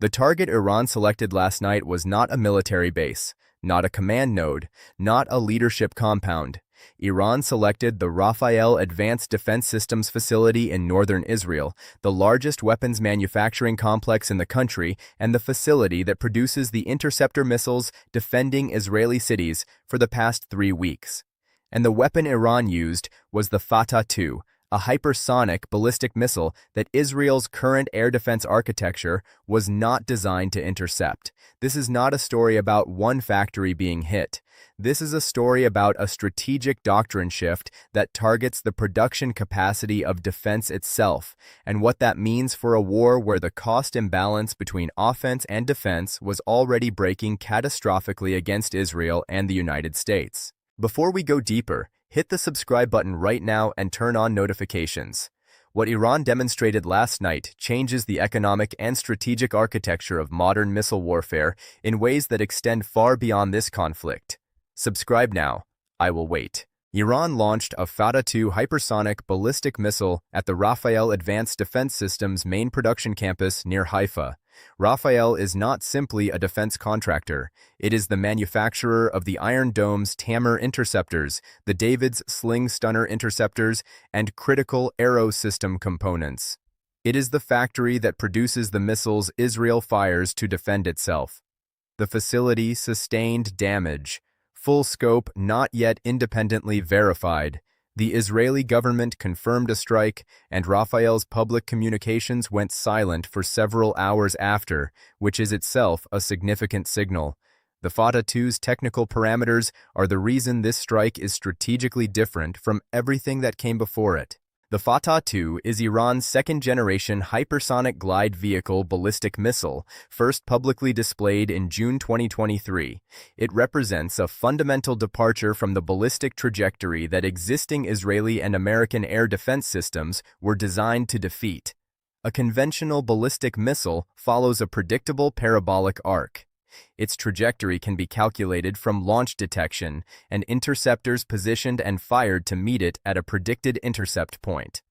The target Iran selected last night was not a military base, not a command node, not a leadership compound. Iran selected the Rafael Advanced Defense Systems facility in northern Israel, the largest weapons manufacturing complex in the country and the facility that produces the interceptor missiles defending Israeli cities for the past 3 weeks. And the weapon Iran used was the Fattah-2, a hypersonic ballistic missile that Israel's current air defense architecture was not designed to intercept. This is not a story about one factory being hit. This is a story about a strategic doctrine shift that targets the production capacity of defense itself, and what that means for a war where the cost imbalance between offense and defense was already breaking catastrophically against Israel and the United States. Before we go deeper, hit the subscribe button right now and turn on notifications. What Iran demonstrated last night changes the economic and strategic architecture of modern missile warfare in ways that extend far beyond this conflict. Subscribe now. I will wait. Iran launched a Fattah-2 hypersonic ballistic missile at the Rafael Advanced Defense Systems main production campus near Haifa. Rafael is not simply a defense contractor. It is the manufacturer of the Iron Dome's Tamir interceptors, the David's Sling stunner interceptors, and critical aero system components. It is the factory that produces the missiles Israel fires to defend itself. The facility sustained damage. Full scope not yet independently verified. The Israeli government confirmed a strike, and Rafael's public communications went silent for several hours after, which is itself a significant signal. The Fattah-2's technical parameters are the reason this strike is strategically different from everything that came before it. The Fattah-2 is Iran's second-generation hypersonic glide vehicle ballistic missile, first publicly displayed in June 2023. It represents a fundamental departure from the ballistic trajectory that existing Israeli and American air defense systems were designed to defeat. A conventional ballistic missile follows a predictable parabolic arc. Its trajectory can be calculated from launch detection, and interceptors positioned and fired to meet it at a predicted intercept point.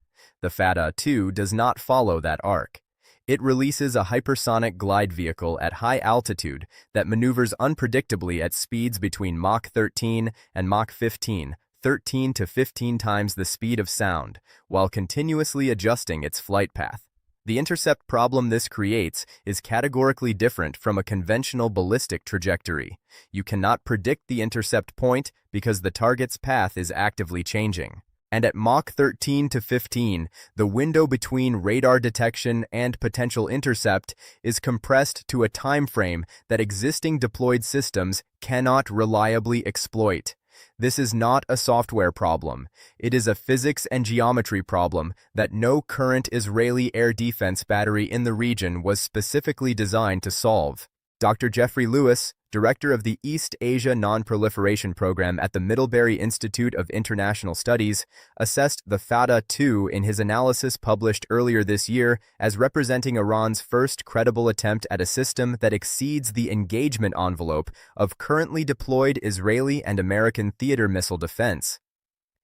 The Fattah-2 does not follow that arc. It releases a hypersonic glide vehicle at high altitude that maneuvers unpredictably at speeds between Mach 13 and Mach 15, 13 to 15 times the speed of sound, while continuously adjusting its flight path. The intercept problem this creates is categorically different from a conventional ballistic trajectory. You cannot predict the intercept point because the target's path is actively changing. And at Mach 13 to 15, the window between radar detection and potential intercept is compressed to a time frame that existing deployed systems cannot reliably exploit. This is not a software problem. It is a physics and geometry problem that no current Israeli air defense battery in the region was specifically designed to solve. Dr. Jeffrey Lewis, director of the East Asia Non-Proliferation Program at the Middlebury Institute of International Studies, assessed the Fattah-2 in his analysis published earlier this year as representing Iran's first credible attempt at a system that exceeds the engagement envelope of currently deployed Israeli and American theater missile defense.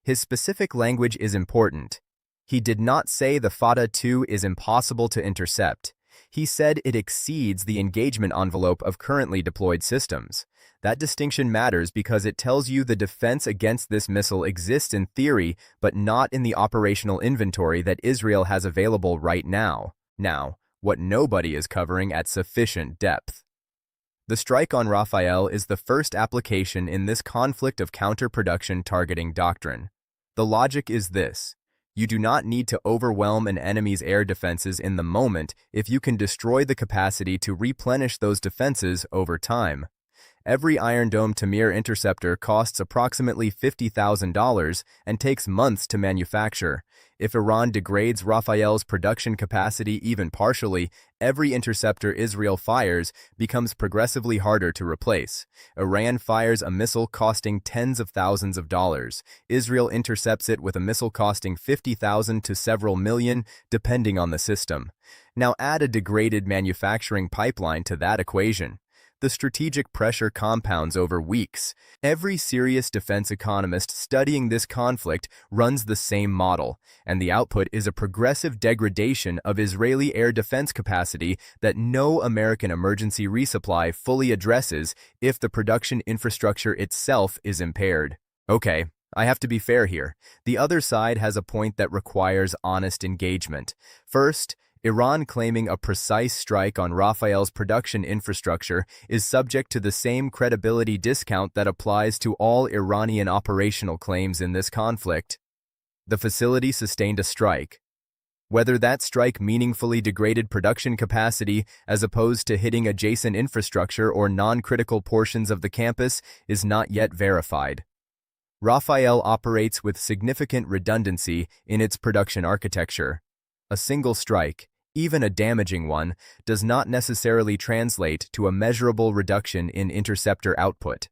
His specific language is important. He did not say the Fattah-2 is impossible to intercept. He said it exceeds the engagement envelope of currently deployed systems. That distinction matters because it tells you the defense against this missile exists in theory, but not in the operational inventory that Israel has available right now. What nobody is covering at sufficient depth. The strike on Rafael is the first application in this conflict of counter-production targeting doctrine. The logic is this. You do not need to overwhelm an enemy's air defenses in the moment if you can destroy the capacity to replenish those defenses over time. Every Iron Dome Tamir interceptor costs approximately $50,000 and takes months to manufacture. If Iran degrades Rafael's production capacity even partially, every interceptor Israel fires becomes progressively harder to replace. Iran fires a missile costing tens of thousands of dollars. Israel intercepts it with a missile costing $50,000 to several million, depending on the system. Now add a degraded manufacturing pipeline to that equation. the strategic pressure compounds over weeks. Every serious defense economist studying this conflict runs the same model, and the output is a progressive degradation of Israeli air defense capacity that no American emergency resupply fully addresses if the production infrastructure itself is impaired. Okay, I have to be fair here. The other side has a point that requires honest engagement. First, Iran claiming a precise strike on Rafael's production infrastructure is subject to the same credibility discount that applies to all Iranian operational claims in this conflict. The facility sustained a strike. Whether that strike meaningfully degraded production capacity as opposed to hitting adjacent infrastructure or non-critical portions of the campus is not yet verified. Rafael operates with significant redundancy in its production architecture. A single strike, even a damaging one, does not necessarily translate to a measurable reduction in interceptor output.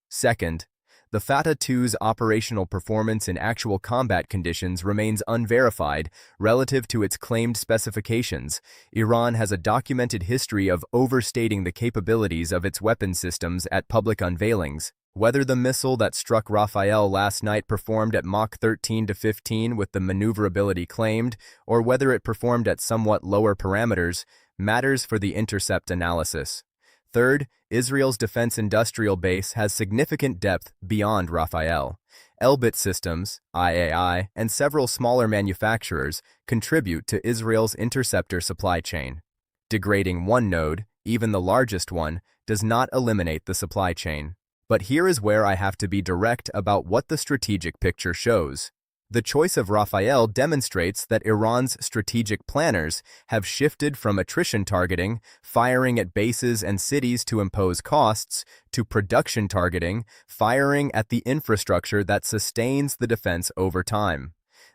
Second, the Fattah-2's operational performance in actual combat conditions remains unverified relative to its claimed specifications. Iran has a documented history of overstating the capabilities of its weapon systems at public unveilings. Whether the missile that struck Rafael last night performed at Mach 13 to 15 with the maneuverability claimed, or whether it performed at somewhat lower parameters, matters for the intercept analysis. Third, Israel's defense industrial base has significant depth beyond Rafael. Elbit Systems, IAI, and several smaller manufacturers contribute to Israel's interceptor supply chain. Degrading one node, even the largest one, does not eliminate the supply chain. But here is where I have to be direct about what the strategic picture shows. The choice of Rafael demonstrates that Iran's strategic planners have shifted from attrition targeting, firing at bases and cities to impose costs, to production targeting, firing at the infrastructure that sustains the defense over time.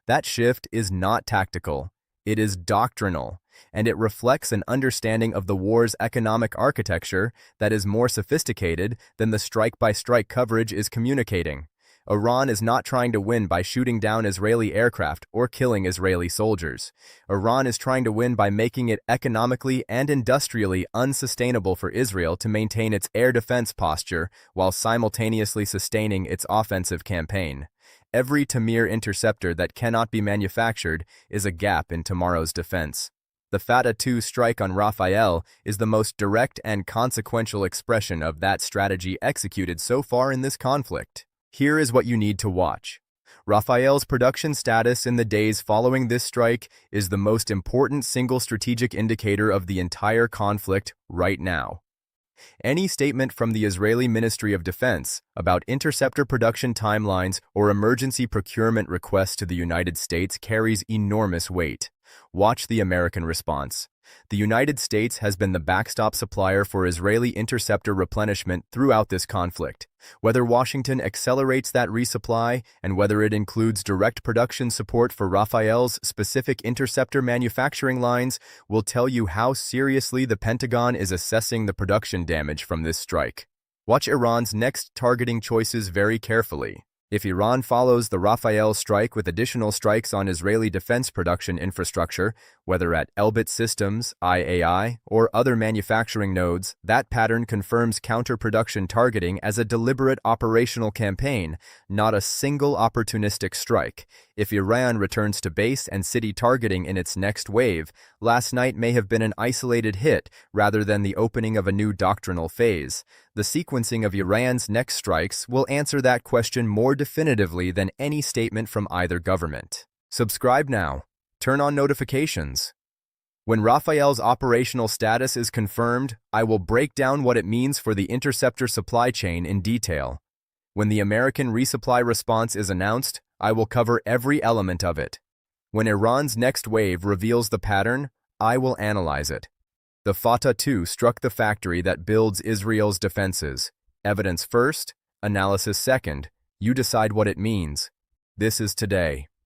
That shift is not tactical. It is doctrinal, and it reflects an understanding of the war's economic architecture that is more sophisticated than the strike-by-strike coverage is communicating. Iran is not trying to win by shooting down Israeli aircraft or killing Israeli soldiers. Iran is trying to win by making it economically and industrially unsustainable for Israel to maintain its air defense posture while simultaneously sustaining its offensive campaign. Every Tamir interceptor that cannot be manufactured is a gap in tomorrow's defense. The Fattah-2 strike on Rafael is the most direct and consequential expression of that strategy executed so far in this conflict. Here is what you need to watch. Rafael's production status in the days following this strike is the most important single strategic indicator of the entire conflict right now. Any statement from the Israeli Ministry of Defense about interceptor production timelines or emergency procurement requests to the United States carries enormous weight. Watch the American response. The United States has been the backstop supplier for Israeli interceptor replenishment throughout this conflict. Whether Washington accelerates that resupply and whether it includes direct production support for Rafael's specific interceptor manufacturing lines will tell you how seriously the Pentagon is assessing the production damage from this strike. Watch Iran's next targeting choices very carefully. If Iran follows the Rafael strike with additional strikes on Israeli defense production infrastructure, whether at Elbit Systems, IAI, or other manufacturing nodes, that pattern confirms counter-production targeting as a deliberate operational campaign, not a single opportunistic strike. If Iran returns to base and city targeting in its next wave, last night may have been an isolated hit rather than the opening of a new doctrinal phase. The sequencing of Iran's next strikes will answer that question more definitively than any statement from either government. Subscribe now. Turn on notifications. When Rafael's operational status is confirmed, I will break down what it means for the interceptor supply chain in detail. When the American resupply response is announced, I will cover every element of it. When Iran's next wave reveals the pattern, I will analyze it. The Fattah-2 struck the factory that builds Israel's defenses. Evidence first, analysis second. You decide what it means. This is today.